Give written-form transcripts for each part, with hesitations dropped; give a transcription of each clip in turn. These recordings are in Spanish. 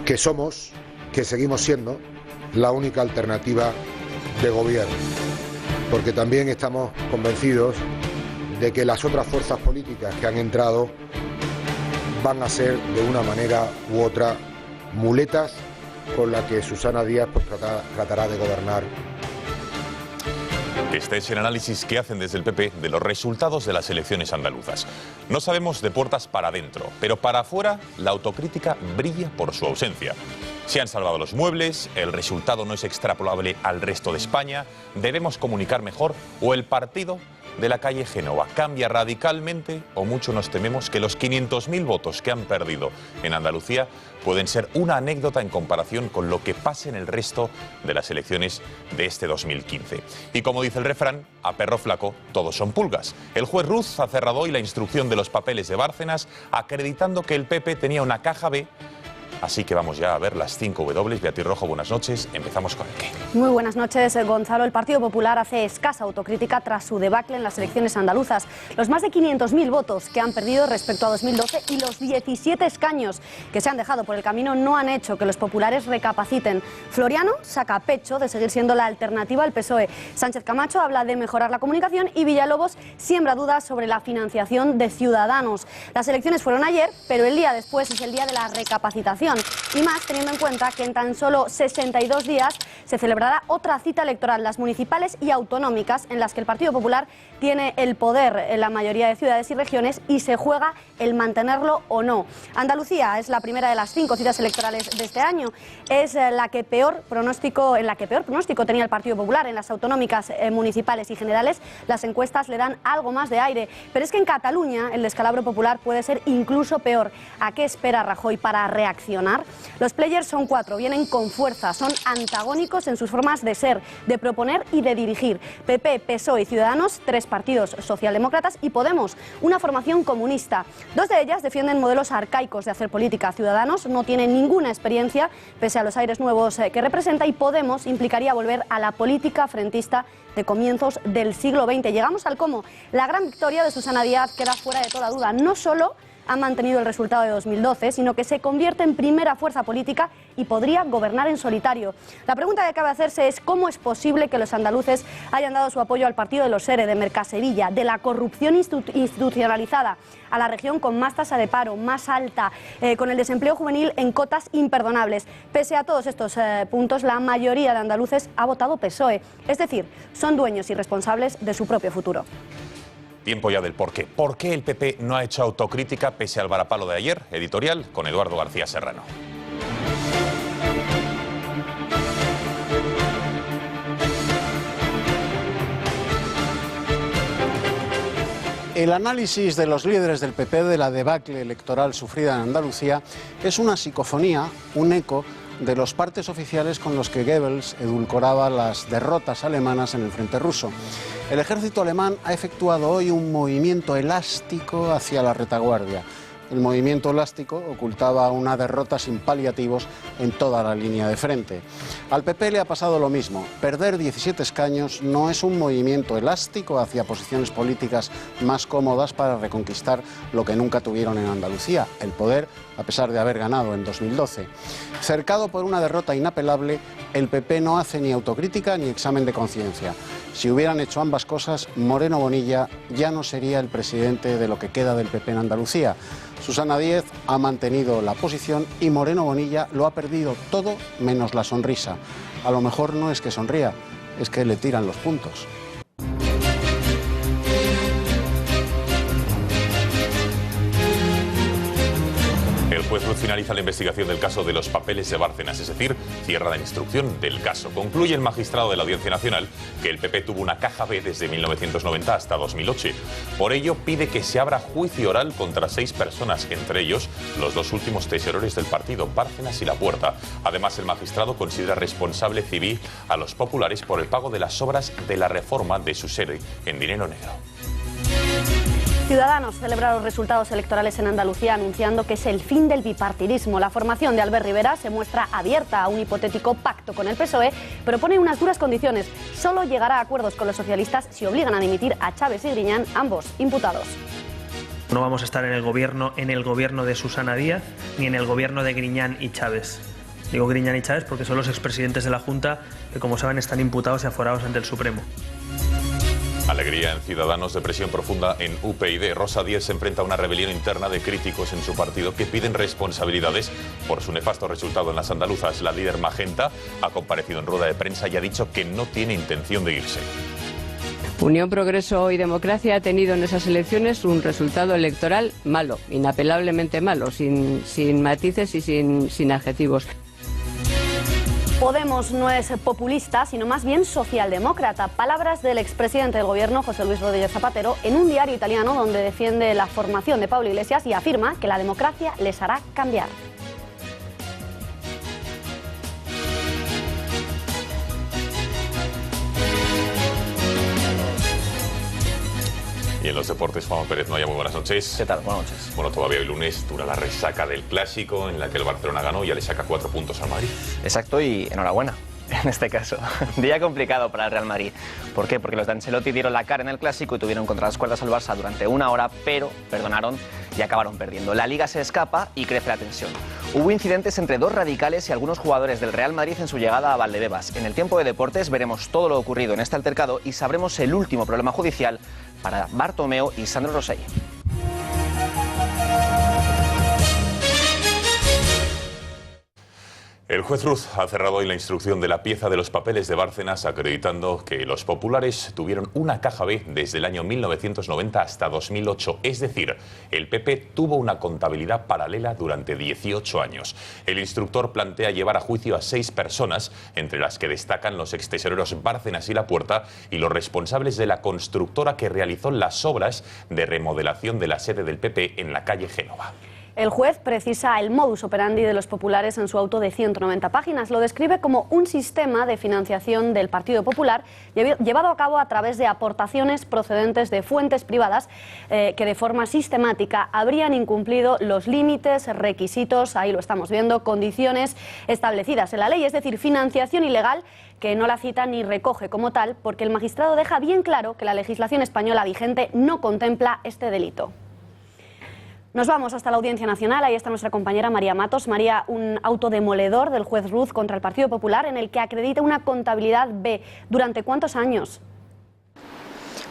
que somos, que seguimos siendo la única alternativa de gobierno, porque también estamos convencidos de que las otras fuerzas políticas que han entrado van a ser de una manera u otra muletas con las que Susana Díaz pues, tratará de gobernar. Este es el análisis que hacen desde el PP de los resultados de las elecciones andaluzas. No sabemos de puertas para adentro, pero para afuera la autocrítica brilla por su ausencia. Se han salvado los muebles, el resultado no es extrapolable al resto de España, debemos comunicar mejor o el partido de la calle Génova cambia radicalmente o mucho nos tememos que los 500.000 votos que han perdido en Andalucía pueden ser una anécdota en comparación con lo que pase en el resto de las elecciones de este 2015. Y como dice el refrán, a perro flaco todos son pulgas. El juez Ruz ha cerrado hoy la instrucción de los papeles de Bárcenas acreditando que el PP tenía una caja B. Así que vamos ya a ver las 5 W. Beatriz Rojo, buenas noches. Empezamos con el qué. Muy buenas noches, Gonzalo. El Partido Popular hace escasa autocrítica tras su debacle en las elecciones andaluzas. Los más de 500.000 votos que han perdido respecto a 2012 y los 17 escaños que se han dejado por el camino no han hecho que los populares recapaciten. Floriano saca pecho de seguir siendo la alternativa al PSOE. Sánchez Camacho habla de mejorar la comunicación y Villalobos siembra dudas sobre la financiación de Ciudadanos. Las elecciones fueron ayer, pero el día después es el día de la recapacitación. Y más teniendo en cuenta que en tan solo 62 días se celebrará otra cita electoral, las municipales y autonómicas, en las que el Partido Popular tiene el poder en la mayoría de ciudades y regiones y se juega el mantenerlo o no. Andalucía es la primera de las 5 citas electorales de este año. Es la que peor pronóstico tenía el Partido Popular. En las autonómicas, municipales y generales las encuestas le dan algo más de aire. Pero es que en Cataluña el descalabro popular puede ser incluso peor. ¿A qué espera Rajoy para reaccionar? Los players son 4, vienen con fuerza, son antagónicos en sus formas de ser, de proponer y de dirigir. PP, PSOE y Ciudadanos, 3 partidos socialdemócratas y Podemos, una formación comunista. 2 de ellas defienden modelos arcaicos de hacer política. Ciudadanos no tiene ninguna experiencia, pese a los aires nuevos que representa, y Podemos implicaría volver a la política frentista de comienzos del siglo XX. Llegamos al cómo. La gran victoria de Susana Díaz queda fuera de toda duda. No solo ha mantenido el resultado de 2012, sino que se convierte en primera fuerza política y podría gobernar en solitario. La pregunta que cabe hacerse es cómo es posible que los andaluces hayan dado su apoyo al partido de los SERE, de Mercasevilla, de la corrupción institucionalizada, a la región con más tasa de paro, más alta, con el desempleo juvenil en cotas imperdonables. Pese a todos estos puntos, la mayoría de andaluces ha votado PSOE, es decir, son dueños y responsables de su propio futuro. Tiempo ya del por qué. ¿Por qué el PP no ha hecho autocrítica pese al varapalo de ayer? Editorial con Eduardo García Serrano. El análisis de los líderes del PP de la debacle electoral sufrida en Andalucía es una psicofonía, un eco de los partes oficiales con los que Goebbels edulcoraba las derrotas alemanas en el frente ruso. El ejército alemán ha efectuado hoy un movimiento elástico hacia la retaguardia. El movimiento elástico ocultaba una derrota sin paliativos en toda la línea de frente. Al PP le ha pasado lo mismo. Perder 17 escaños no es un movimiento elástico hacia posiciones políticas más cómodas para reconquistar lo que nunca tuvieron en Andalucía, el poder, a pesar de haber ganado en 2012. Cercado por una derrota inapelable, el PP no hace ni autocrítica ni examen de conciencia. Si hubieran hecho ambas cosas, Moreno Bonilla ya no sería el presidente de lo que queda del PP en Andalucía. Susana Díaz ha mantenido la posición y Moreno Bonilla lo ha perdido todo menos la sonrisa. A lo mejor no es que sonría, es que le tiran los puntos. El juez Ruz finaliza la investigación del caso de los papeles de Bárcenas, es decir, cierra la instrucción del caso. Concluye el magistrado de la Audiencia Nacional que el PP tuvo una caja B desde 1990 hasta 2008. Por ello, pide que se abra juicio oral contra 6 personas, entre ellos los 2 últimos tesorores del partido, Bárcenas y Lapuerta. Además, el magistrado considera responsable civil a los populares por el pago de las obras de la reforma de su sede en dinero negro. Ciudadanos celebra los resultados electorales en Andalucía anunciando que es el fin del bipartidismo. La formación de Albert Rivera se muestra abierta a un hipotético pacto con el PSOE, pero pone unas duras condiciones. Solo llegará a acuerdos con los socialistas si obligan a dimitir a Chaves y Griñán, ambos imputados. No vamos a estar en el gobierno de Susana Díaz ni en el gobierno de Griñán y Chaves. Digo Griñán y Chávez porque son los expresidentes de la Junta que, como saben, están imputados y aforados ante el Supremo. Alegría en Ciudadanos, depresión profunda en UPyD. Rosa Díez se enfrenta a una rebelión interna de críticos en su partido que piden responsabilidades por su nefasto resultado en las andaluzas. La líder Magenta ha comparecido en rueda de prensa y ha dicho que no tiene intención de irse. Unión, Progreso y Democracia ha tenido en esas elecciones un resultado electoral malo, inapelablemente malo, sin matices y sin adjetivos. Podemos no es populista, sino más bien socialdemócrata. Palabras del expresidente del gobierno, José Luis Rodríguez Zapatero, en un diario italiano donde defiende la formación de Pablo Iglesias y afirma que la democracia les hará cambiar. Y en los deportes, Juan Pérez Noya, muy buenas noches. ¿Qué tal? Buenas noches. Bueno, todavía hoy lunes dura la resaca del Clásico, en la que el Barcelona ganó y ya le saca 4 puntos al Madrid. Exacto, y enhorabuena, en este caso. Día complicado para el Real Madrid. ¿Por qué? Porque los de Ancelotti dieron la cara en el Clásico y tuvieron contra las cuerdas al Barça durante una hora, pero perdonaron y acabaron perdiendo. La Liga se escapa y crece la tensión. Hubo incidentes entre dos radicales y algunos jugadores del Real Madrid en su llegada a Valdebebas. En el tiempo de deportes veremos todo lo ocurrido en este altercado y sabremos el último problema judicial para Bartomeu y Sandro Rosell. El juez Ruz ha cerrado hoy la instrucción de la pieza de los papeles de Bárcenas, acreditando que los populares tuvieron una caja B desde el año 1990 hasta 2008. Es decir, el PP tuvo una contabilidad paralela durante 18 años. El instructor plantea llevar a juicio a 6 personas, entre las que destacan los extesoreros Bárcenas y Lapuerta y los responsables de la constructora que realizó las obras de remodelación de la sede del PP en la calle Génova. El juez precisa el modus operandi de los populares en su auto de 190 páginas. Lo describe como un sistema de financiación del Partido Popular llevado a cabo a través de aportaciones procedentes de fuentes privadas que de forma sistemática habrían incumplido los límites, requisitos, ahí lo estamos viendo, condiciones establecidas en la ley, es decir, financiación ilegal que no la cita ni recoge como tal, porque el magistrado deja bien claro que la legislación española vigente no contempla este delito. Nos vamos hasta la Audiencia Nacional, ahí está nuestra compañera María Matos. María, un auto demoledor del juez Ruz contra el Partido Popular en el que acredita una contabilidad B. ¿Durante cuántos años?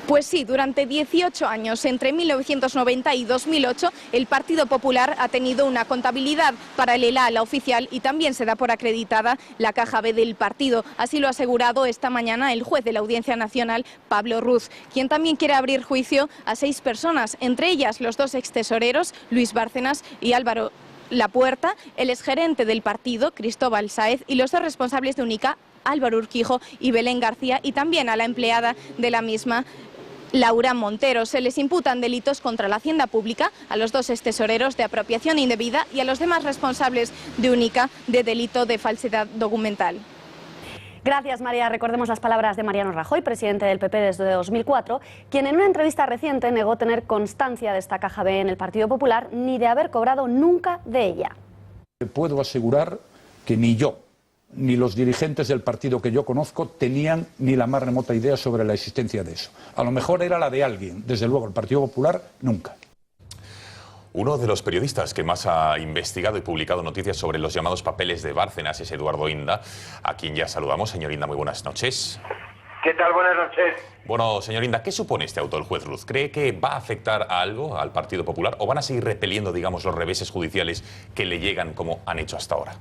Pues sí, durante 18 años, entre 1990 y 2008, el Partido Popular ha tenido una contabilidad paralela a la oficial y también se da por acreditada la caja B del partido. Así lo ha asegurado esta mañana el juez de la Audiencia Nacional, Pablo Ruz, quien también quiere abrir juicio a 6 personas, entre ellas los 2 extesoreros, Luis Bárcenas y Álvaro Lapuerta, el exgerente del partido, Cristóbal Sáez, y los 2 responsables de Única, Álvaro Urquijo y Belén García, y también a la empleada de la misma, Laura Montero. Se les imputan delitos contra la hacienda pública, a los 2 extesoreros de apropiación indebida y a los demás responsables de Única de delito de falsedad documental. Gracias, María. Recordemos las palabras de Mariano Rajoy, presidente del PP desde 2004, quien en una entrevista reciente negó tener constancia de esta caja B en el Partido Popular ni de haber cobrado nunca de ella. Puedo asegurar que ni yo ni los dirigentes del partido que yo conozco tenían ni la más remota idea sobre la existencia de eso. A lo mejor era la de alguien, desde luego el Partido Popular nunca. Uno de los periodistas que más ha investigado y publicado noticias sobre los llamados papeles de Bárcenas es Eduardo Inda, a quien ya saludamos. Señor Inda, muy buenas noches. ¿Qué tal? Buenas noches. Bueno, señor Inda, ¿qué supone este auto del juez Ruz? ¿Cree que va a afectar a algo al Partido Popular o van a seguir repeliendo, digamos, los reveses judiciales que le llegan como han hecho hasta ahora?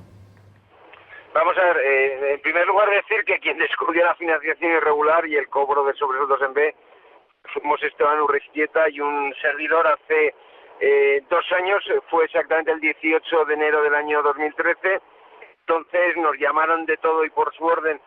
Vamos a ver, en primer lugar decir que quien descubrió la financiación irregular y el cobro de sobresueldos en B fuimos Esteban Urreiztieta y un servidor hace 2 años, fue exactamente el 18 de enero del año 2013, entonces nos llamaron de todo y por su orden,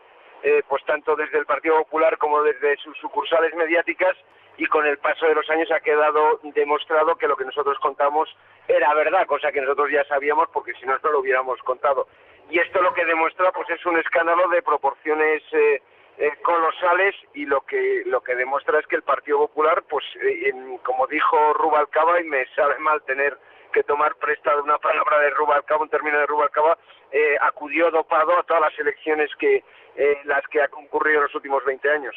pues tanto desde el Partido Popular como desde sus sucursales mediáticas, y con el paso de los años ha quedado demostrado que lo que nosotros contamos era verdad, cosa que nosotros ya sabíamos porque si no, no lo hubiéramos contado. Y esto lo que demuestra pues es un escándalo de proporciones colosales, y lo que demuestra es que el Partido Popular, pues como dijo Rubalcaba, y me sabe mal tener que tomar prestada una palabra de Rubalcaba, un término de Rubalcaba, acudió dopado a todas las elecciones las que ha concurrido en los últimos 20 años.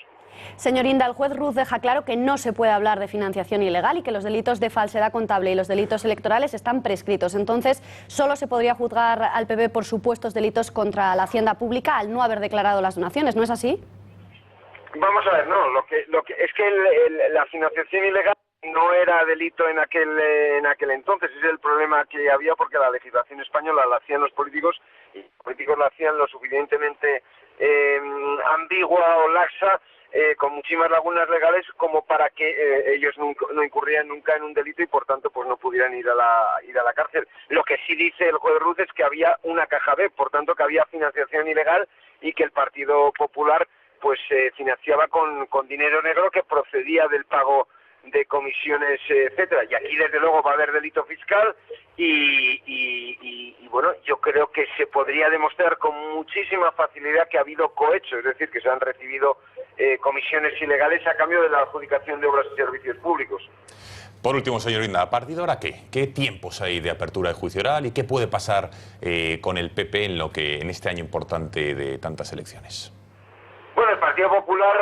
Señor Inda, el juez Ruz deja claro que no se puede hablar de financiación ilegal y que los delitos de falsedad contable y los delitos electorales están prescritos. Entonces, solo se podría juzgar al PP por supuestos delitos contra la hacienda pública al no haber declarado las donaciones, ¿no es así? Vamos a ver, no, lo que es que la financiación ilegal no era delito en aquel entonces. Ese es el problema que había, porque la legislación española la hacían los políticos y los políticos la hacían lo suficientemente ambigua o laxa, con muchísimas lagunas legales como para que ellos no incurrían nunca en un delito y por tanto pues no pudieran ir a la cárcel. Lo que sí dice el juez Ruz es que había una caja B, por tanto que había financiación ilegal y que el Partido Popular pues financiaba con dinero negro que procedía del pago de comisiones, etcétera. Y aquí desde luego va a haber delito fiscal y bueno, yo creo que se podría demostrar con muchísima facilidad que ha habido cohecho, es decir, que se han recibido comisiones ilegales a cambio de la adjudicación de obras y servicios públicos. Por último, señor Inda, ¿a partir de ahora qué? ¿Qué tiempos hay de apertura de juicio oral y qué puede pasar con el PP en este año importante de tantas elecciones? Bueno, el Partido Popular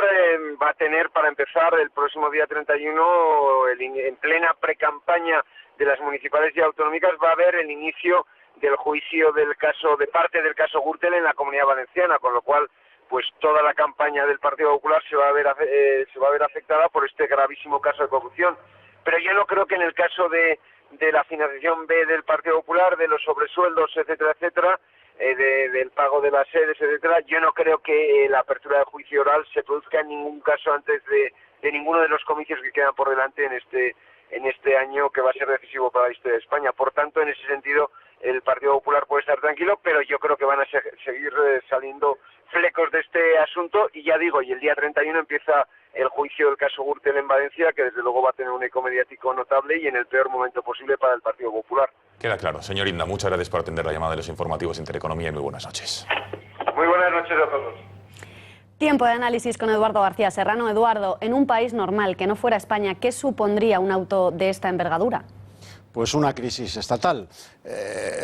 va a tener, para empezar, el próximo día 31, en plena precampaña de las municipales y autonómicas, va a haber el inicio del juicio de parte del caso Gürtel en la Comunidad Valenciana, con lo cual pues toda la campaña del Partido Popular se va a ver afectada por este gravísimo caso de corrupción. Pero yo no creo que en el caso de la financiación B del Partido Popular, de los sobresueldos, etcétera, etcétera, del pago de las sedes, etcétera, yo no creo que la apertura de juicio oral se produzca en ningún caso antes de ninguno de los comicios que quedan por delante en este año, que va a ser decisivo para la historia de España. Por tanto, en ese sentido, el Partido Popular puede estar tranquilo, pero yo creo que van a seguir saliendo flecos de este asunto y ya digo, y el día 31 empieza el juicio del caso Gürtel en Valencia, que desde luego va a tener un eco mediático notable y en el peor momento posible para el Partido Popular. Queda claro. Señor Inda, muchas gracias por atender la llamada de los informativos Intereconomía y muy buenas noches. Muy buenas noches a todos. Tiempo de análisis con Eduardo García Serrano. Eduardo, en un país normal que no fuera España, ¿qué supondría un auto de esta envergadura? Pues una crisis estatal.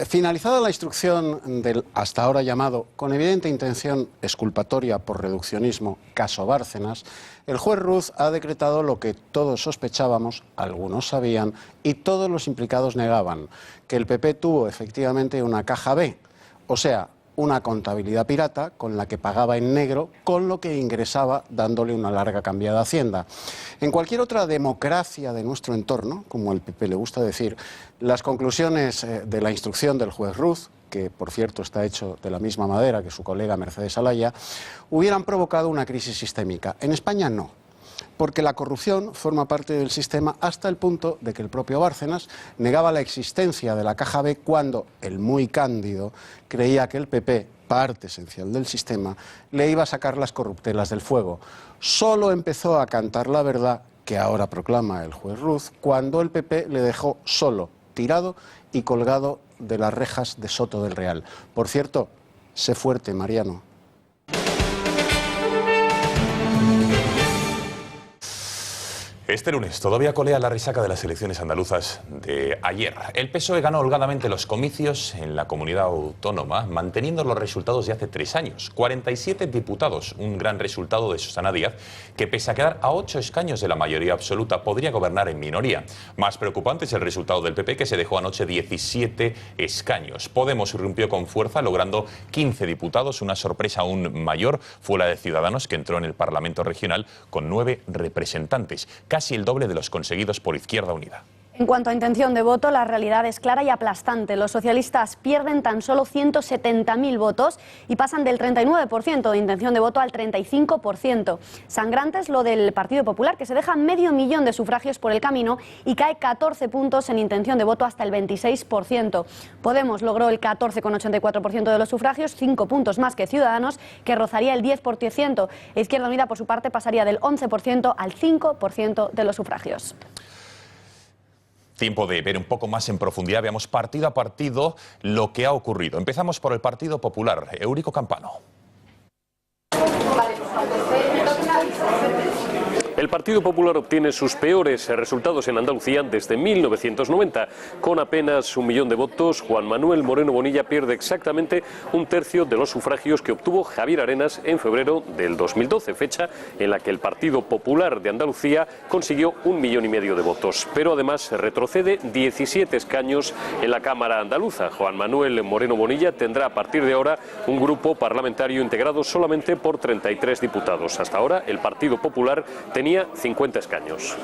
Finalizada la instrucción del hasta ahora llamado, con evidente intención exculpatoria por reduccionismo, caso Bárcenas, el juez Ruz ha decretado lo que todos sospechábamos, algunos sabían y todos los implicados negaban, que el PP tuvo efectivamente una caja B, o sea, una contabilidad pirata con la que pagaba en negro con lo que ingresaba dándole una larga cambiada a Hacienda. En cualquier otra democracia de nuestro entorno, como el PP le gusta decir, las conclusiones de la instrucción del juez Ruz, que por cierto está hecho de la misma madera que su colega Mercedes Alaya, hubieran provocado una crisis sistémica. En España no, porque la corrupción forma parte del sistema hasta el punto de que el propio Bárcenas negaba la existencia de la caja B cuando el muy cándido creía que el PP, parte esencial del sistema, le iba a sacar las corruptelas del fuego. Solo empezó a cantar la verdad, que ahora proclama el juez Ruz, cuando el PP le dejó solo, tirado y colgado de las rejas de Soto del Real. Por cierto, sé fuerte, Mariano. Este lunes todavía colea la resaca de las elecciones andaluzas de ayer. El PSOE ganó holgadamente los comicios en la comunidad autónoma, manteniendo los resultados de hace 3 años. 47 diputados, un gran resultado de Susana Díaz, que pese a quedar a 8 escaños de la mayoría absoluta, podría gobernar en minoría. Más preocupante es el resultado del PP, que se dejó anoche 17 escaños. Podemos irrumpió con fuerza, logrando 15 diputados. Una sorpresa aún mayor fue la de Ciudadanos, que entró en el Parlamento regional con 9 representantes. Casi el doble de los conseguidos por Izquierda Unida. En cuanto a intención de voto, la realidad es clara y aplastante. Los socialistas pierden tan solo 170.000 votos y pasan del 39% de intención de voto al 35%. Sangrante es lo del Partido Popular, que se deja 500.000 de sufragios por el camino y cae 14 puntos en intención de voto hasta el 26%. Podemos logró el 14,84% de los sufragios, 5 puntos más que Ciudadanos, que rozaría el 10%. Izquierda Unida, por su parte, pasaría del 11% al 5% de los sufragios. Tiempo de ver un poco más en profundidad, veamos partido a partido lo que ha ocurrido. Empezamos por el Partido Popular. Eurico Campano. El Partido Popular obtiene sus peores resultados en Andalucía desde 1990. Con apenas 1 millón de votos, Juan Manuel Moreno Bonilla pierde exactamente 1/3 de los sufragios que obtuvo Javier Arenas en febrero del 2012, fecha en la que el Partido Popular de Andalucía consiguió 1,5 millones de votos. Pero además retrocede 17 escaños en la Cámara andaluza. Juan Manuel Moreno Bonilla tendrá a partir de ahora un grupo parlamentario integrado solamente por 33 diputados. Hasta ahora el Partido Popular tenía 50 escaños.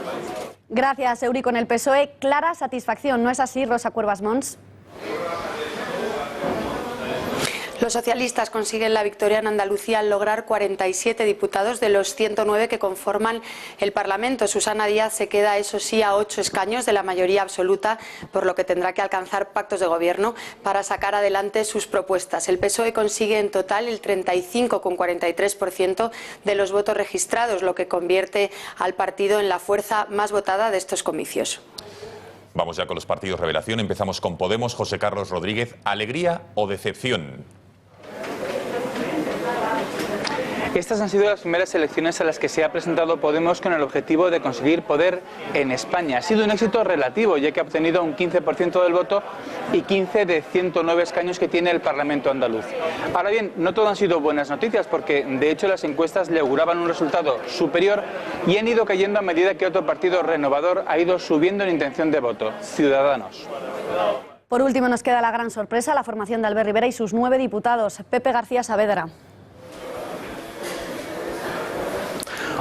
Gracias, Euri. Con el PSOE, clara satisfacción. ¿No es así, Rosa Cuervas Mons? Los socialistas consiguen la victoria en Andalucía al lograr 47 diputados de los 109 que conforman el Parlamento. Susana Díaz se queda, eso sí, a 8 escaños de la mayoría absoluta, por lo que tendrá que alcanzar pactos de gobierno para sacar adelante sus propuestas. El PSOE consigue en total el 35,43% de los votos registrados, lo que convierte al partido en la fuerza más votada de estos comicios. Vamos ya con los partidos revelación. Empezamos con Podemos. José Carlos Rodríguez, ¿alegría o decepción? Estas han sido las primeras elecciones a las que se ha presentado Podemos con el objetivo de conseguir poder en España. Ha sido un éxito relativo, ya que ha obtenido un 15% del voto y 15 de 109 escaños que tiene el Parlamento andaluz. Ahora bien, no todo han sido buenas noticias, porque de hecho las encuestas le auguraban un resultado superior y han ido cayendo a medida que otro partido renovador ha ido subiendo en intención de voto, Ciudadanos. Por último nos queda la gran sorpresa, la formación de Albert Rivera y sus 9 diputados. Pepe García Saavedra.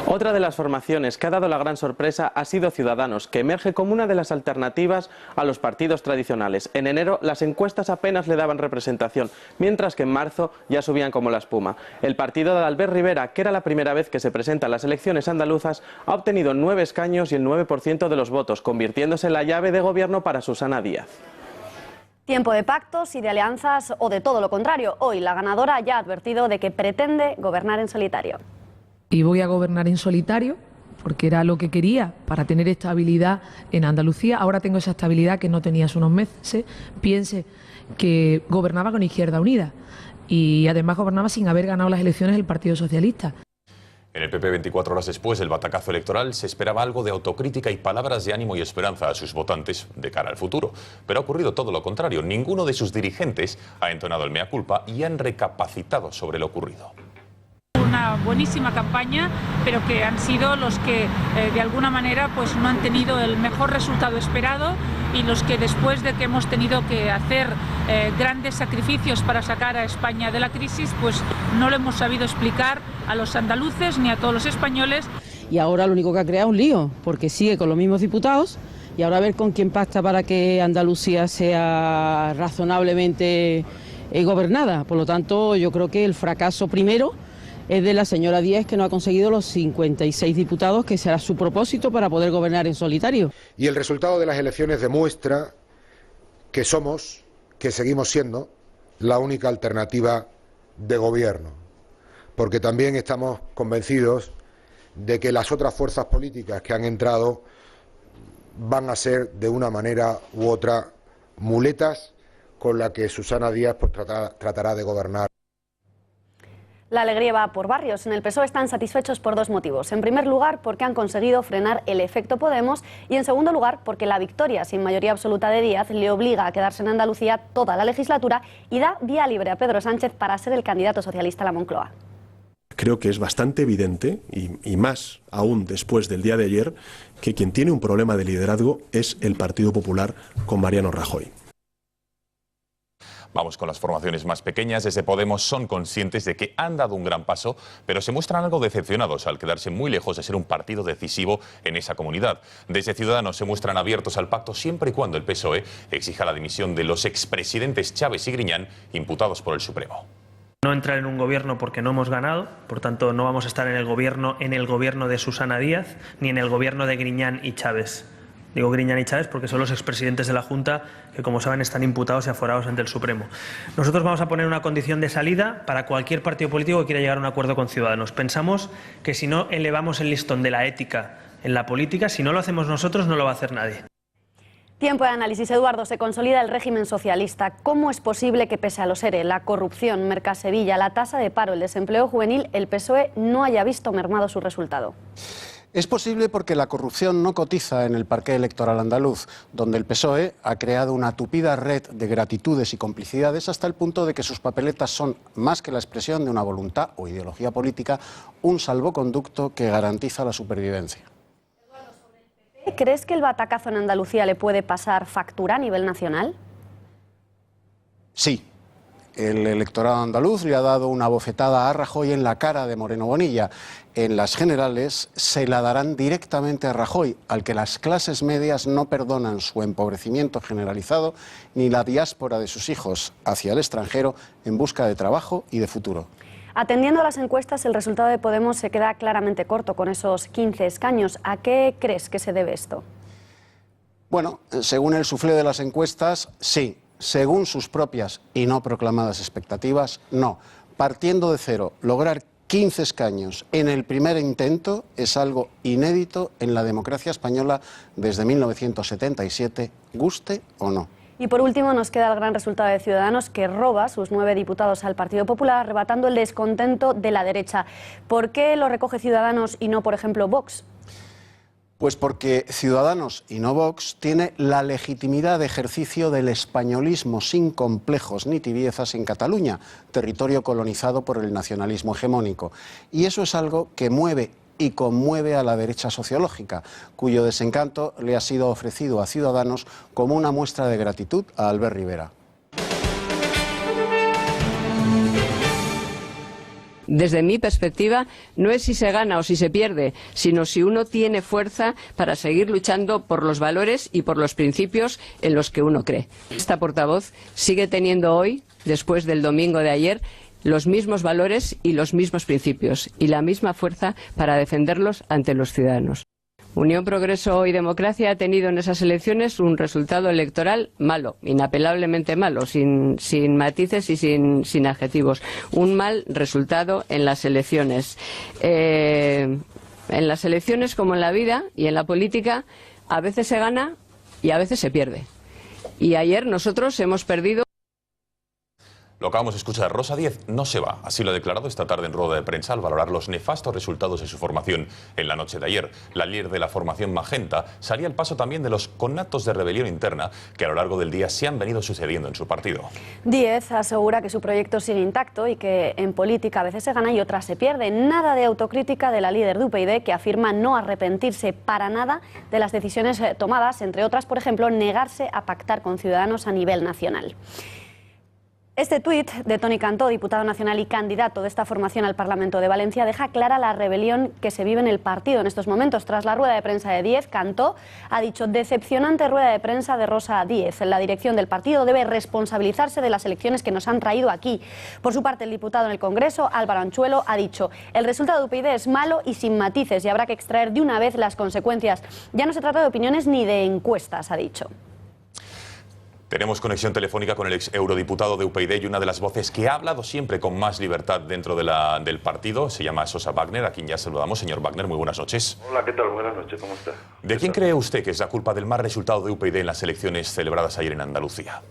Otra de las formaciones que ha dado la gran sorpresa ha sido Ciudadanos, que emerge como una de las alternativas a los partidos tradicionales. En enero las encuestas apenas le daban representación, mientras que en marzo ya subían como la espuma. El partido de Albert Rivera, que era la primera vez que se presenta en las elecciones andaluzas, ha obtenido 9 escaños y el 9% de los votos, convirtiéndose en la llave de gobierno para Susana Díaz. Tiempo de pactos y de alianzas o de todo lo contrario. Hoy la ganadora ya ha advertido de que pretende gobernar en solitario. Y voy a gobernar en solitario porque era lo que quería para tener estabilidad en Andalucía. Ahora tengo esa estabilidad que no tenía hace unos meses. Piense que gobernaba con Izquierda Unida y además gobernaba sin haber ganado las elecciones el Partido Socialista. En el PP, 24 horas después del batacazo electoral, se esperaba algo de autocrítica y palabras de ánimo y esperanza a sus votantes de cara al futuro. Pero ha ocurrido todo lo contrario. Ninguno de sus dirigentes ha entonado el mea culpa y han recapacitado sobre lo ocurrido. Una buenísima campaña, pero que han sido los que de alguna manera pues no han tenido el mejor resultado esperado, y los que después de que hemos tenido que hacer grandes sacrificios para sacar a España de la crisis, pues no lo hemos sabido explicar a los andaluces ni a todos los españoles. Y ahora lo único que ha creado es un lío, porque sigue con los mismos diputados y ahora a ver con quién pacta para que Andalucía sea razonablemente gobernada. Por lo tanto, yo creo que el fracaso primero es de la señora Díaz, que no ha conseguido los 56 diputados, que será su propósito para poder gobernar en solitario. Y el resultado de las elecciones demuestra que seguimos siendo la única alternativa de gobierno, porque también estamos convencidos de que las otras fuerzas políticas que han entrado van a ser de una manera u otra muletas con las que Susana Díaz pues, tratará de gobernar. La alegría va por barrios. En el PSOE están satisfechos por 2 motivos. En primer lugar, porque han conseguido frenar el efecto Podemos, y en segundo lugar, porque la victoria sin mayoría absoluta de Díaz le obliga a quedarse en Andalucía toda la legislatura y da vía libre a Pedro Sánchez para ser el candidato socialista a la Moncloa. Creo que es bastante evidente, y más aún después del día de ayer, que quien tiene un problema de liderazgo es el Partido Popular con Mariano Rajoy. Vamos con las formaciones más pequeñas. Desde Podemos son conscientes de que han dado un gran paso, pero se muestran algo decepcionados al quedarse muy lejos de ser un partido decisivo en esa comunidad. Desde Ciudadanos se muestran abiertos al pacto siempre y cuando el PSOE exija la dimisión de los expresidentes Chávez y Griñán, imputados por el Supremo. No entrar en un gobierno porque no hemos ganado, por tanto no vamos a estar en el gobierno de Susana Díaz, ni en el gobierno de Griñán y Chávez. Digo Griñán y Chávez porque son los expresidentes de la Junta que, como saben, están imputados y aforados ante el Supremo. Nosotros vamos a poner una condición de salida para cualquier partido político que quiera llegar a un acuerdo con Ciudadanos. Pensamos que si no elevamos el listón de la ética en la política, si no lo hacemos nosotros, no lo va a hacer nadie. Tiempo de análisis. Eduardo, se consolida el régimen socialista. ¿Cómo es posible que, pese a los ERE, la corrupción, Mercasevilla, la tasa de paro, el desempleo juvenil, el PSOE no haya visto mermado su resultado? Es posible porque la corrupción no cotiza en el parqué electoral andaluz, donde el PSOE ha creado una tupida red de gratitudes y complicidades hasta el punto de que sus papeletas son, más que la expresión de una voluntad o ideología política, un salvoconducto que garantiza la supervivencia. ¿Crees que el batacazo en Andalucía le puede pasar factura a nivel nacional? Sí. El electorado andaluz le ha dado una bofetada a Rajoy en la cara de Moreno Bonilla. En las generales se la darán directamente a Rajoy, al que las clases medias no perdonan su empobrecimiento generalizado ni la diáspora de sus hijos hacia el extranjero en busca de trabajo y de futuro. Atendiendo a las encuestas, el resultado de Podemos se queda claramente corto con esos 15 escaños. ¿A qué crees que se debe esto? Bueno, según el suflé de las encuestas, sí. Según sus propias y no proclamadas expectativas, no. Partiendo de cero, lograr 15 escaños en el primer intento es algo inédito en la democracia española desde 1977, guste o no. Y por último nos queda el gran resultado de Ciudadanos, que roba sus 9 diputados al Partido Popular, arrebatando el descontento de la derecha. ¿Por qué lo recoge Ciudadanos y no, por ejemplo, Vox? Pues porque Ciudadanos y no Vox tiene la legitimidad de ejercicio del españolismo sin complejos ni tibiezas en Cataluña, territorio colonizado por el nacionalismo hegemónico. Y eso es algo que mueve y conmueve a la derecha sociológica, cuyo desencanto le ha sido ofrecido a Ciudadanos como una muestra de gratitud a Albert Rivera. Desde mi perspectiva, no es si se gana o si se pierde, sino si uno tiene fuerza para seguir luchando por los valores y por los principios en los que uno cree. Esta portavoz sigue teniendo hoy, después del domingo de ayer, los mismos valores y los mismos principios y la misma fuerza para defenderlos ante los ciudadanos. Unión, Progreso y Democracia ha tenido en esas elecciones un resultado electoral malo, inapelablemente malo, sin matices y sin adjetivos. Un mal resultado en las elecciones. En las elecciones, como en la vida y en la política, a veces se gana y a veces se pierde. Y ayer nosotros hemos perdido. Lo acabamos de escuchar. Rosa Díez no se va. Así lo ha declarado esta tarde en rueda de prensa al valorar los nefastos resultados de su formación en la noche de ayer. La líder de la formación Magenta salía al paso también de los conatos de rebelión interna que a lo largo del día se han venido sucediendo en su partido. Díez asegura que su proyecto sigue intacto y que en política a veces se gana y otras se pierde. Nada de autocrítica de la líder de UPyD, que afirma no arrepentirse para nada de las decisiones tomadas, entre otras, por ejemplo, negarse a pactar con Ciudadanos a nivel nacional. Este tuit de Toni Cantó, diputado nacional y candidato de esta formación al Parlamento de Valencia, deja clara la rebelión que se vive en el partido en estos momentos. Tras la rueda de prensa de Díez, Cantó ha dicho: decepcionante rueda de prensa de Rosa Díez. La dirección del partido debe responsabilizarse de las elecciones que nos han traído aquí. Por su parte, el diputado en el Congreso, Álvaro Anchuelo, ha dicho: el resultado de UPyD es malo y sin matices y habrá que extraer de una vez las consecuencias. Ya no se trata de opiniones ni de encuestas, ha dicho. Tenemos conexión telefónica con el ex eurodiputado de UPyD y una de las voces que ha hablado siempre con más libertad dentro del partido. Se llama Sosa Wagner, a quien ya saludamos. Señor Wagner, muy buenas noches. Hola, ¿qué tal? Buenas noches, ¿cómo está? ¿De quién cree usted que es la culpa del mal resultado de UPyD en las elecciones celebradas ayer en Andalucía?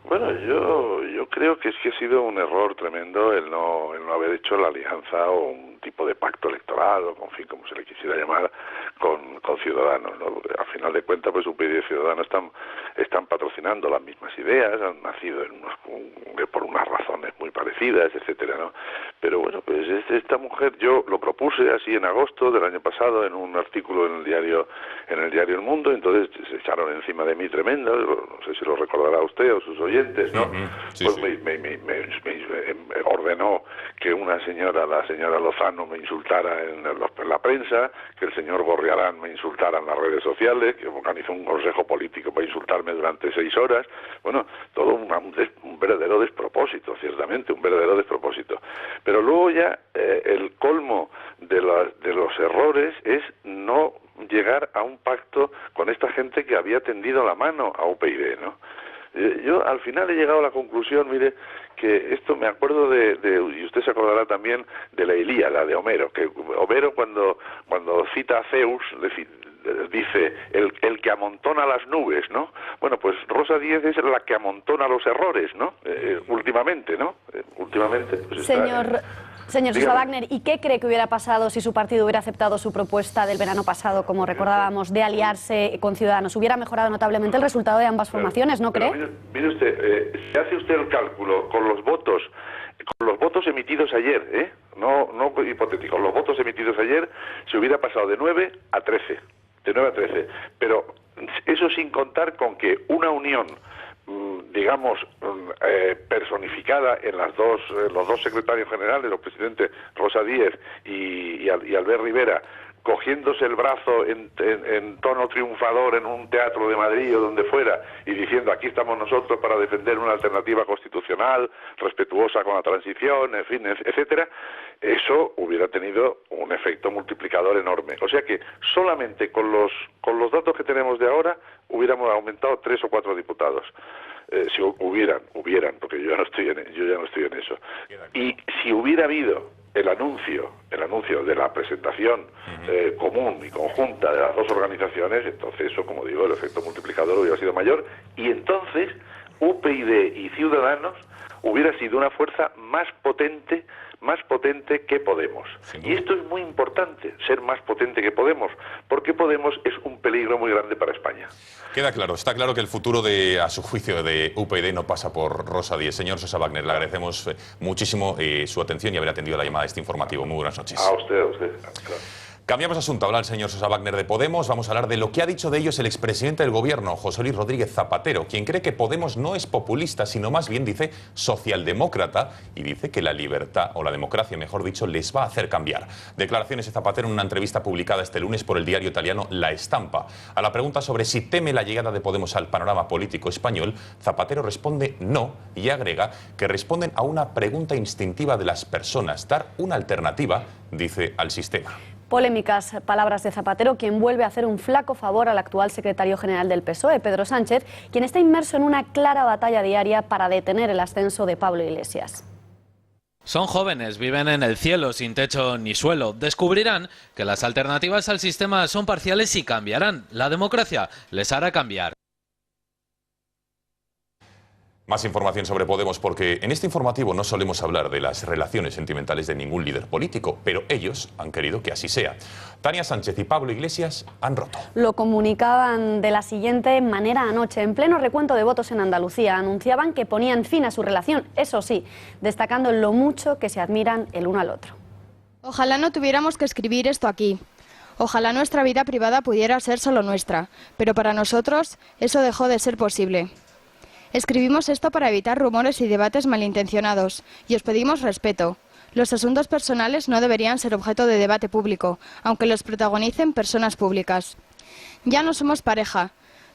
Bueno, yo creo que es que ha sido un error tremendo el no haber hecho la alianza o un tipo de pacto electoral, o en fin, como se le quisiera llamar, con Ciudadanos, ¿no? Porque al final de cuentas, pues UPyD y Ciudadanos están patrocinando las mismas ideas, han nacido por unas razones muy parecidas, etcétera, ¿no? Pero bueno, pues esta mujer, yo lo propuse así en agosto del año pasado en un artículo en el diario El Mundo, entonces se echaron encima de mí tremendo, no sé si lo recordará usted o sus oyentes, ¿no? Sí, pues sí. Me ordenó que la señora Lozano me insultara en la prensa, que el señor Gorriarán me insultara en las redes sociales, que organizó un consejo político para insultarme durante 6 horas. Bueno, todo un verdadero despropósito, ciertamente, un verdadero despropósito. Pero luego ya el colmo de los errores es no llegar a un pacto con esta gente que había tendido la mano a UPyD, ¿no? Yo al final he llegado a la conclusión, mire, que esto me acuerdo y usted se acordará también de la Ilíada de Homero, que Homero cuando cita a Zeus dice el que amontona las nubes, ¿no? Bueno, pues Rosa Díez es la que amontona los errores, ¿no? Últimamente, ¿no? Últimamente. Pues Señor Sosa Wagner, ¿y qué cree que hubiera pasado si su partido hubiera aceptado su propuesta del verano pasado, como recordábamos, de aliarse con Ciudadanos? ¿Hubiera mejorado notablemente el resultado de ambas formaciones, no cree? Mire usted, si hace usted el cálculo con los votos emitidos ayer, no hipotéticos, los votos emitidos ayer, se hubiera pasado de 9 a 13, pero eso sin contar con que una unión, digamos, personificada en los dos secretarios generales, los presidentes Rosa Díez y Albert Rivera, cogiéndose el brazo en tono triunfador en un teatro de Madrid o donde fuera y diciendo aquí estamos nosotros para defender una alternativa constitucional respetuosa con la transición, en fin, etcétera, eso hubiera tenido un efecto multiplicador enorme. O sea que solamente con los datos que tenemos de ahora hubiéramos aumentado 3 o 4 diputados. Si hubieran, porque yo ya no estoy en eso. Y si hubiera habido el anuncio de la presentación común y conjunta de las dos organizaciones, entonces eso, como digo, el efecto multiplicador hubiera sido mayor, y entonces UPyD y Ciudadanos hubiera sido una fuerza más potente que Podemos. Y esto es muy importante, ser más potente que Podemos, porque Podemos es un peligro muy grande para España. Queda claro, está claro que el futuro a su juicio de UPyD no pasa por Rosa Díez. Señor Sosa Wagner, le agradecemos muchísimo su atención y haber atendido la llamada de este informativo. Muy buenas noches. A usted. Claro. Cambiamos de asunto, habla el señor Sosa Wagner de Podemos. Vamos a hablar de lo que ha dicho de ellos el expresidente del gobierno, José Luis Rodríguez Zapatero, quien cree que Podemos no es populista, sino más bien, dice, socialdemócrata, y dice que la libertad, o la democracia, mejor dicho, les va a hacer cambiar. Declaraciones de Zapatero en una entrevista publicada este lunes por el diario italiano La Estampa. A la pregunta sobre si teme la llegada de Podemos al panorama político español, Zapatero responde no, y agrega que responden a una pregunta instintiva de las personas, dar una alternativa, dice, al sistema. Polémicas palabras de Zapatero, quien vuelve a hacer un flaco favor al actual secretario general del PSOE, Pedro Sánchez, quien está inmerso en una clara batalla diaria para detener el ascenso de Pablo Iglesias. Son jóvenes, viven en el cielo, sin techo ni suelo. Descubrirán que las alternativas al sistema son parciales y cambiarán. La democracia les hará cambiar. Más información sobre Podemos, porque en este informativo no solemos hablar de las relaciones sentimentales de ningún líder político, pero ellos han querido que así sea. Tania Sánchez y Pablo Iglesias han roto. Lo comunicaban de la siguiente manera anoche. En pleno recuento de votos en Andalucía, anunciaban que ponían fin a su relación, eso sí, destacando lo mucho que se admiran el uno al otro. Ojalá no tuviéramos que escribir esto aquí. Ojalá nuestra vida privada pudiera ser solo nuestra, pero para nosotros eso dejó de ser posible. Escribimos esto para evitar rumores y debates malintencionados, y os pedimos respeto. Los asuntos personales no deberían ser objeto de debate público, aunque los protagonicen personas públicas. Ya no somos pareja.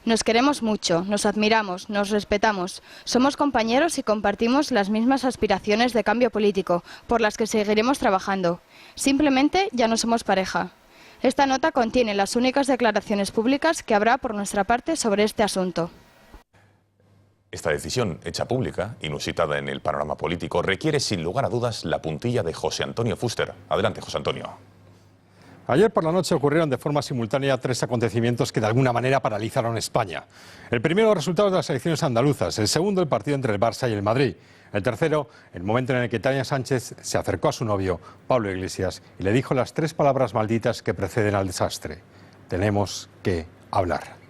Nos queremos mucho, nos admiramos, nos respetamos. Somos compañeros y compartimos las mismas aspiraciones de cambio político, por las que seguiremos trabajando. Simplemente ya no somos pareja. Esta nota contiene las únicas declaraciones públicas que habrá por nuestra parte sobre este asunto. Esta decisión, hecha pública, inusitada en el panorama político, requiere sin lugar a dudas la puntilla de José Antonio Fuster. Adelante, José Antonio. Ayer por la noche ocurrieron de forma simultánea 3 acontecimientos que de alguna manera paralizaron España. El primero, los resultados de las elecciones andaluzas. El segundo, el partido entre el Barça y el Madrid. El tercero, el momento en el que Tania Sánchez se acercó a su novio, Pablo Iglesias, y le dijo las 3 palabras malditas que preceden al desastre. Tenemos que hablar.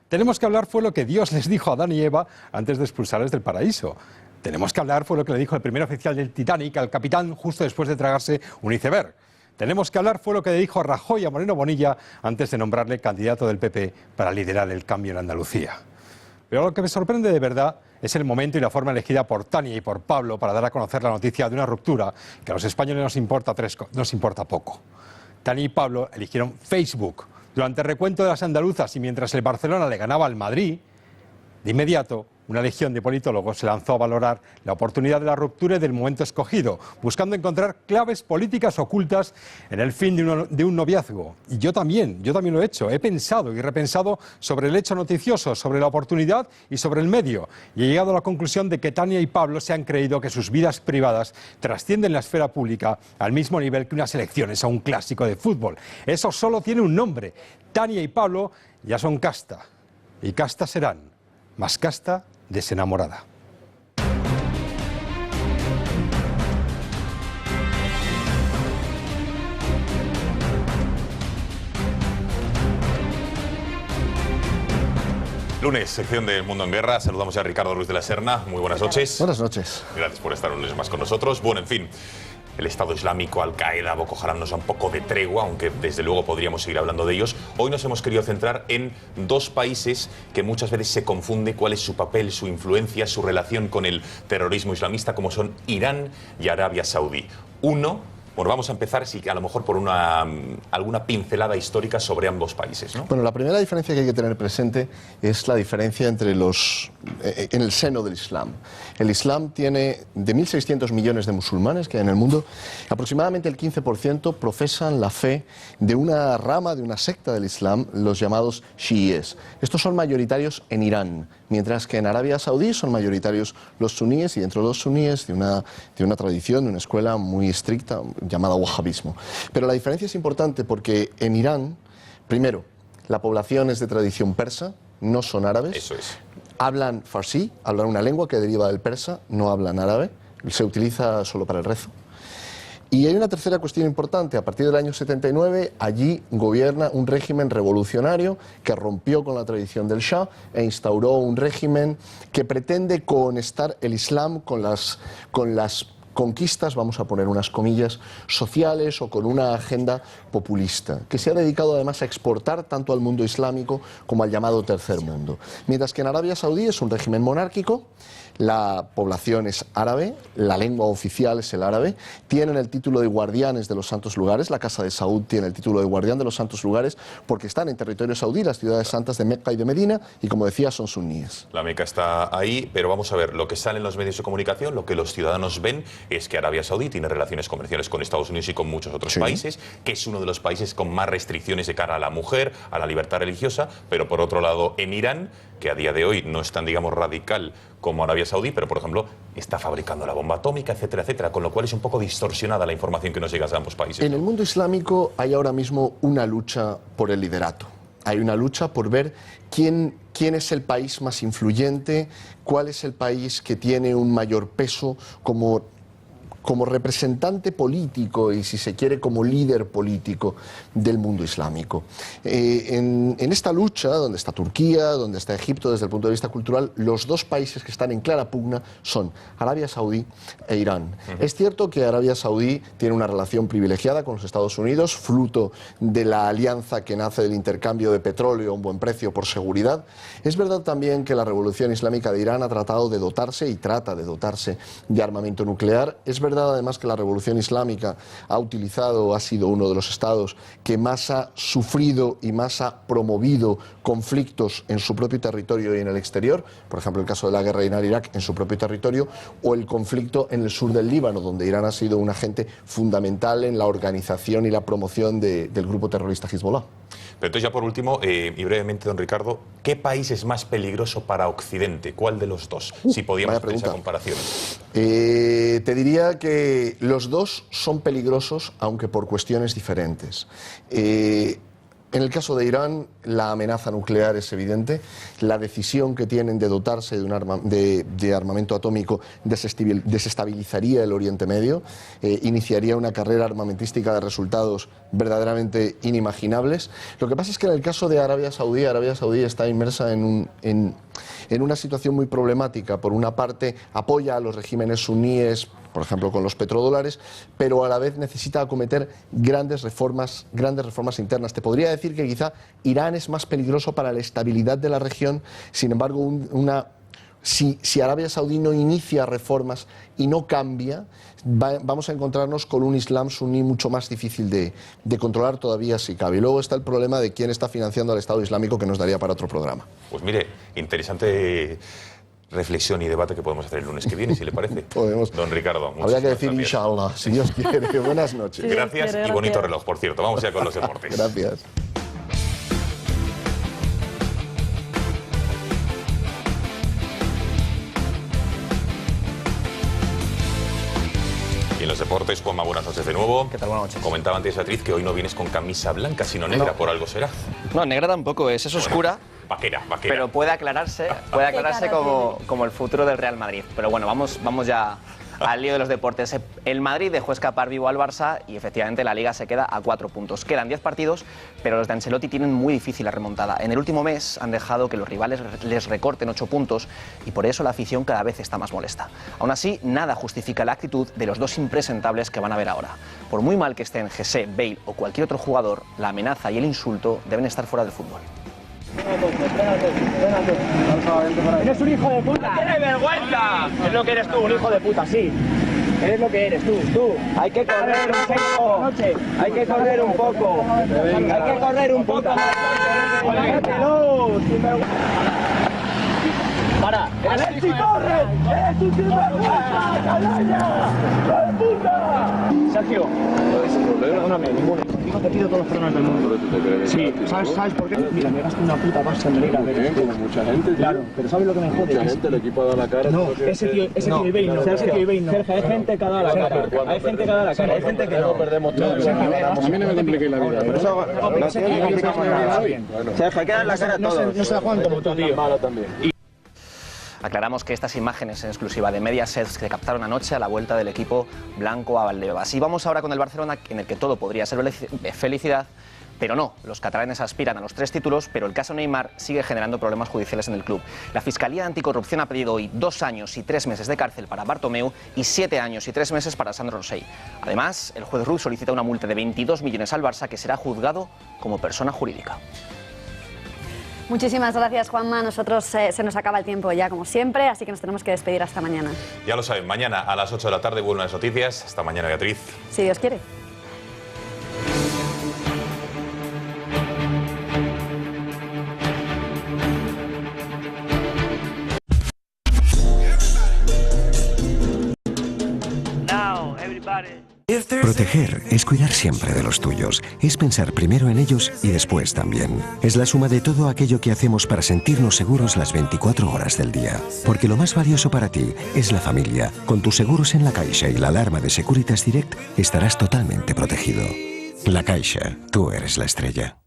Tenemos que hablar fue lo que Dios les dijo a Adán y Eva antes de expulsarles del paraíso. Tenemos que hablar fue lo que le dijo el primer oficial del Titanic al capitán justo después de tragarse un iceberg. Tenemos que hablar fue lo que le dijo a Rajoy a Moreno Bonilla antes de nombrarle candidato del PP para liderar el cambio en Andalucía. Pero lo que me sorprende de verdad es el momento y la forma elegida por Tania y por Pablo para dar a conocer la noticia de una ruptura que a los españoles nos importa poco. Tania y Pablo eligieron Facebook durante el recuento de las andaluzas, y mientras el Barcelona le ganaba al Madrid, de inmediato una legión de politólogos se lanzó a valorar la oportunidad de la ruptura y del momento escogido, buscando encontrar claves políticas ocultas en el fin de un noviazgo. Y yo también lo he hecho. He pensado y repensado sobre el hecho noticioso, sobre la oportunidad y sobre el medio. Y he llegado a la conclusión de que Tania y Pablo se han creído que sus vidas privadas trascienden la esfera pública al mismo nivel que unas elecciones a un clásico de fútbol. Eso solo tiene un nombre. Tania y Pablo ya son casta. Y casta serán. Más casta, desenamorada. Lunes, sección del Mundo en Guerra. Saludamos a Ricardo Ruiz de la Serna. Muy buenas noches. Buenas noches. Gracias por estar un lunes más con nosotros. Bueno, en fin, el Estado Islámico, Al-Qaeda, Boko Haram nos da un poco de tregua, aunque desde luego podríamos seguir hablando de ellos. Hoy nos hemos querido centrar en dos países que muchas veces se confunde cuál es su papel, su influencia, su relación con el terrorismo islamista, como son Irán y Arabia Saudí. Bueno, vamos a empezar a lo mejor por alguna pincelada histórica sobre ambos países, ¿no? Bueno, la primera diferencia que hay que tener presente es la diferencia entre en el seno del Islam. El Islam tiene de 1.600 millones de musulmanes que hay en el mundo, aproximadamente el 15% profesan la fe de una rama, de una secta del Islam, los llamados chiíes. Estos son mayoritarios en Irán, mientras que en Arabia Saudí son mayoritarios los suníes, y dentro de los suníes de una tradición, de una escuela muy estricta llamada wahhabismo. Pero la diferencia es importante porque en Irán, primero, la población es de tradición persa, no son árabes. Eso es. Hablan farsi, hablan una lengua que deriva del persa, no hablan árabe, se utiliza solo para el rezo. Y hay una tercera cuestión importante. A partir del año 79, allí gobierna un régimen revolucionario que rompió con la tradición del Shah e instauró un régimen que pretende cohonestar el Islam con las conquistas, vamos a poner unas comillas, sociales o con una agenda populista, que se ha dedicado además a exportar tanto al mundo islámico como al llamado tercer mundo. Mientras que en Arabia Saudí es un régimen monárquico, la población es árabe, la lengua oficial es el árabe, tienen el título de guardianes de los santos lugares, la Casa de Saud tiene el título de guardián de los santos lugares porque están en territorio saudí, las ciudades santas de Meca y de Medina, y como decía, son suníes. La Meca está ahí, pero vamos a ver, lo que sale en los medios de comunicación, lo que los ciudadanos ven es que Arabia Saudí tiene relaciones comerciales con Estados Unidos y con muchos otros países, que es uno de los países con más restricciones de cara a la mujer, a la libertad religiosa, pero por otro lado en Irán, que a día de hoy no es tan, digamos, radical como Arabia Saudí, pero por ejemplo está fabricando la bomba atómica, etcétera, etcétera, con lo cual es un poco distorsionada la información que nos llega a ambos países. En el mundo islámico hay ahora mismo una lucha por el liderato. Hay una lucha por ver quién es el país más influyente, cuál es el país que tiene un mayor peso como representante político y, si se quiere, como líder político del mundo islámico. En esta lucha, donde está Turquía, donde está Egipto desde el punto de vista cultural, los dos países que están en clara pugna son Arabia Saudí e Irán. Es cierto que Arabia Saudí tiene una relación privilegiada con los Estados Unidos, fruto de la alianza que nace del intercambio de petróleo a un buen precio por seguridad. Es verdad también que la revolución islámica de Irán ha tratado de dotarse y trata de dotarse de armamento nuclear. Es verdad además que la revolución islámica ha sido uno de los estados que más ha sufrido y más ha promovido conflictos en su propio territorio y en el exterior, por ejemplo el caso de la guerra Irán-Irak en su propio territorio, o el conflicto en el sur del Líbano, donde Irán ha sido un agente fundamental en la organización y la promoción del grupo terrorista Hezbollah. Pero entonces ya por último, y brevemente, don Ricardo, ¿qué país es más peligroso para Occidente? ¿Cuál de los dos? Si podíamos hacer esa comparación. Te diría que los dos son peligrosos, aunque por cuestiones diferentes. En el caso de Irán, la amenaza nuclear es evidente. La decisión que tienen de dotarse de armamento atómico desestabilizaría el Oriente Medio, iniciaría una carrera armamentística de resultados verdaderamente inimaginables. Lo que pasa es que en el caso de Arabia Saudí está inmersa en una situación muy problemática. Por una parte, apoya a los regímenes suníes, por ejemplo con los petrodólares, pero a la vez necesita acometer grandes reformas internas. Te podría decir que quizá Irán es más peligroso para la estabilidad de la región. Sin embargo, si Arabia Saudí no inicia reformas y no cambia, vamos a encontrarnos con un Islam suní mucho más difícil de controlar todavía, si cabe. Y luego está el problema de quién está financiando al Estado Islámico, que nos daría para otro programa. Pues mire, interesante reflexión y debate que podemos hacer el lunes que viene, si le parece. Podemos. Don Ricardo, Habría que muchísimas decir gracias. inshallah, si Dios quiere. Buenas noches. Gracias y bonito reloj, por cierto. Vamos ya con los deportes. Gracias. Y en los deportes, Juanma, buenas noches de nuevo. ¿Qué tal? Buenas noches. Comentaba antes Beatriz que hoy no vienes con camisa blanca, sino negra, por algo será. No, negra tampoco es oscura. Vaquera. Pero puede aclararse como el futuro del Real Madrid. Pero bueno, vamos ya al lío de los deportes. El Madrid dejó escapar vivo al Barça y efectivamente la Liga se queda a 4 puntos. Quedan 10 partidos, pero los de Ancelotti tienen muy difícil la remontada. En el último mes han dejado que los rivales les recorten 8 puntos y por eso la afición cada vez está más molesta. Aún así, nada justifica la actitud de los dos impresentables que van a ver ahora. Por muy mal que estén José, Bale o cualquier otro jugador, la amenaza y el insulto deben estar fuera del fútbol. Eres un hijo de puta. ¡Tienes vergüenza! Es lo que eres tú, un hijo de puta, sí. Eres lo que eres tú. Hay que correr un poco. Hay que correr un poco. Hay que correr un poco. Para. ¡Eres si corre! ¡Eres un sinvergüenza! ¡Canalla! ¡Hijo de puta! Sergio, perdóname, ninguno. Hijo, te pido todos los perdones del mundo. Sí, ¿sabes por qué? Mira, me gasto una puta pasta en liga. Mucha gente, tío. Claro, pero ¿sabes lo que me jode? Mucha gente, el equipo ha dado la cara. No, ese tío Ibey no. Sergio Ibey no. Sergio, hay gente que ha dado la cara. Hay gente que ha dado la cara. Hay gente que no. Perdemos todo. A mí no me compliquéis la vida. Sergio, hay que dar la cara a todos. No se la juegan como tú, tío. Aclaramos que estas imágenes en exclusiva de Mediaset se captaron anoche a la vuelta del equipo blanco a Valdebebas. Y vamos ahora con el Barcelona, en el que todo podría ser felicidad, pero no. Los catalanes aspiran a los 3 títulos, pero el caso Neymar sigue generando problemas judiciales en el club. La Fiscalía Anticorrupción ha pedido hoy 2 años y 3 meses de cárcel para Bartomeu y 7 años y 3 meses para Sandro Rosell. Además, el juez Ruiz solicita una multa de 22 millones al Barça, que será juzgado como persona jurídica. Muchísimas gracias, Juanma. Nosotros se nos acaba el tiempo ya, como siempre, así que nos tenemos que despedir hasta mañana. Ya lo saben, mañana a las 8 de la tarde vuelven las noticias. Hasta mañana, Beatriz. Si Dios quiere. Proteger es cuidar siempre de los tuyos, es pensar primero en ellos y después también. Es la suma de todo aquello que hacemos para sentirnos seguros las 24 horas del día. Porque lo más valioso para ti es la familia. Con tus seguros en La Caixa y la alarma de Securitas Direct estarás totalmente protegido. La Caixa, tú eres la estrella.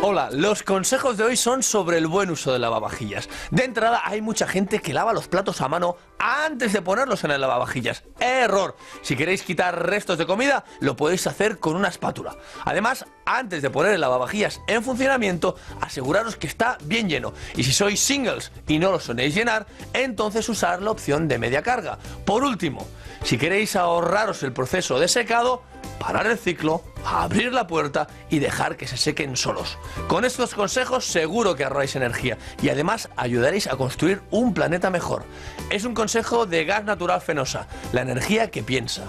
Hola, los consejos de hoy son sobre el buen uso de lavavajillas. De entrada, hay mucha gente que lava los platos a mano antes de ponerlos en el lavavajillas. ¡Error! Si queréis quitar restos de comida, lo podéis hacer con una espátula. Además, antes de poner el lavavajillas en funcionamiento, aseguraros que está bien lleno. Y si sois singles y no lo soléis llenar, entonces usar la opción de media carga. Por último, si queréis ahorraros el proceso de secado, parar el ciclo, abrir la puerta y dejar que se sequen solos. Con estos consejos seguro que ahorráis energía y además ayudaréis a construir un planeta mejor. Es un consejo de Gas Natural Fenosa, la energía que piensa.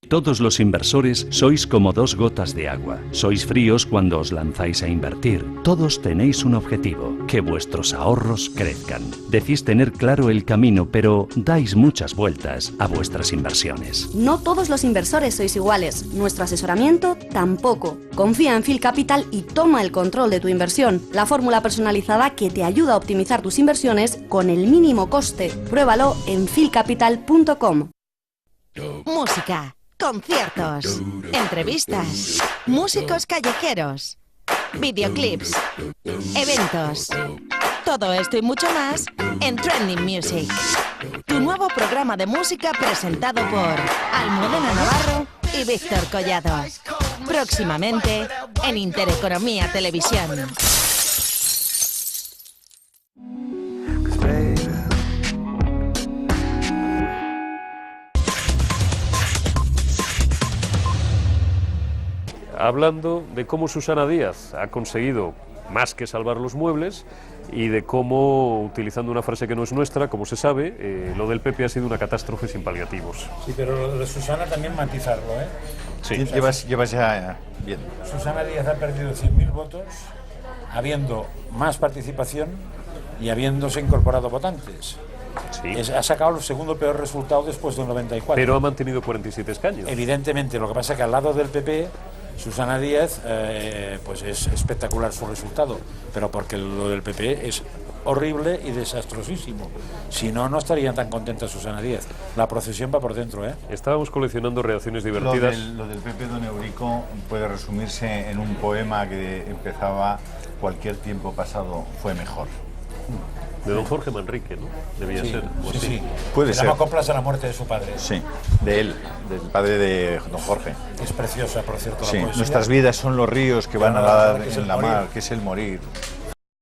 Todos los inversores sois como 2 gotas de agua. Sois fríos cuando os lanzáis a invertir. Todos tenéis un objetivo, que vuestros ahorros crezcan. Decís tener claro el camino, pero dais muchas vueltas a vuestras inversiones. No todos los inversores sois iguales. Nuestro asesoramiento tampoco. Confía en Phil Capital y toma el control de tu inversión. La fórmula personalizada que te ayuda a optimizar tus inversiones con el mínimo coste. Pruébalo en philcapital.com. Música, conciertos, entrevistas, músicos callejeros, videoclips, eventos. Todo esto y mucho más en Trending Music. Tu nuevo programa de música presentado por Almudena Navarro y Víctor Collado. Próximamente en Intereconomía Televisión. Hablando de cómo Susana Díaz ha conseguido más que salvar los muebles, y de cómo, utilizando una frase que no es nuestra, como se sabe, lo del PP ha sido una catástrofe sin paliativos. Sí, pero lo de Susana también matizarlo, ¿eh? Sí. Llevas ya bien. Susana Díaz ha perdido 100.000 votos, habiendo más participación y habiéndose incorporado votantes. Sí. Ha sacado el segundo peor resultado después del 94. Pero ha mantenido 47 escaños. Evidentemente, lo que pasa es que al lado del PP, Susana Díaz, pues es espectacular su resultado, pero porque lo del PP es horrible y desastrosísimo. Si no, no estarían tan contentas Susana Díaz. La procesión va por dentro, ¿eh? Estábamos coleccionando reacciones divertidas. Lo del PP, don Eurico, puede resumirse en un poema que empezaba: cualquier tiempo pasado fue mejor. De don Jorge Manrique, ¿no? Debía ser. Sí, sí. Puede ser. Se llama Coplas a la muerte de su padre. Sí, de él, del padre de don Jorge. Es preciosa, por cierto, sí, la poesía. Nuestras vidas son los ríos que van a dar en la mar, que es el morir.